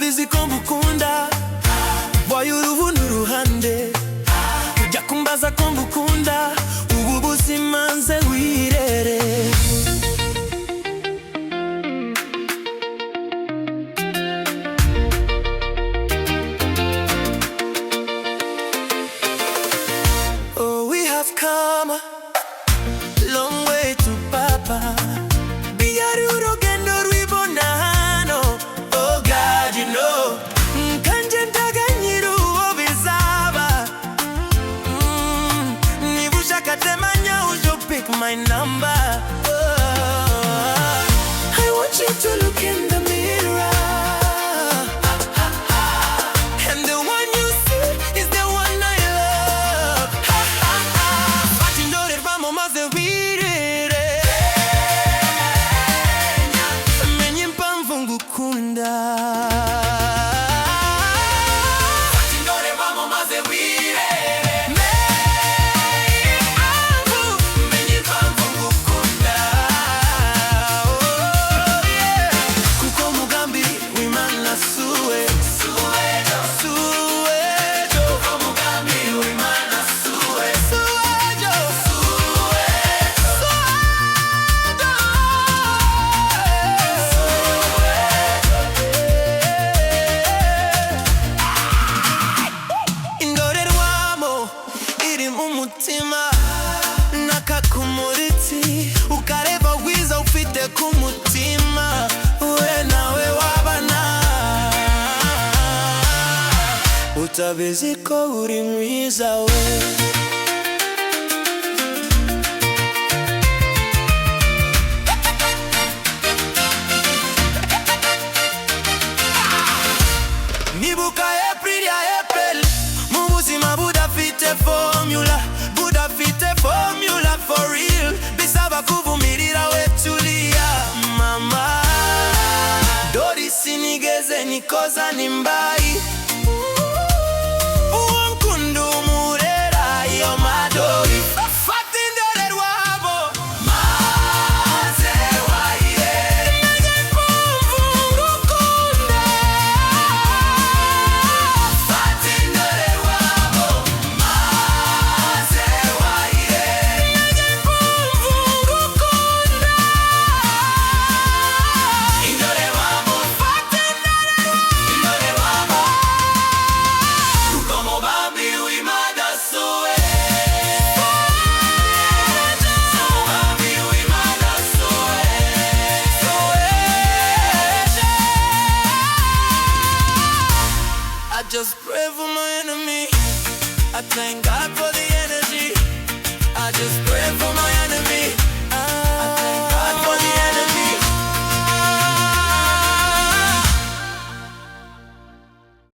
urabizi ko ngukunda, boy urubu n'uruhande, ujya kumbaza ko ngukunda, ubu buzima nze wirere. Oh, we have come a long way to Papa. Biyari urugendo rwibona hano. Oh God, you know, kanje ndaganyira uwo bizaba. Niba ushaka temanya ujo pick my number. I want you to look in the mirror, and the one you see is the one I love. Vamos maze wirere, menye Impanvu ngukunda. Vamos maze wirere, menye Impanvu ngukunda. Oh yeah, kuko umugambi w'Imana suwe, kuko umugambi w'Imana suwe. Umutima nakakumuritsi ukareba wiza ufite kumutima, we nawe wabana utabizi ko uri mwiza we. Nibuka April ya April, mu buzima budafite formula, formula for real. Bisaba kuvumirira wetulia mama, dori sinigeze nikoza nimbai, uwo nkunda umurera iyo madori. Fatindore rwabo maze wayire, menye Impanvu ngukunda. Fatindore rwabo maze I just pray for my enemy. I thank God for the energy. I just pray for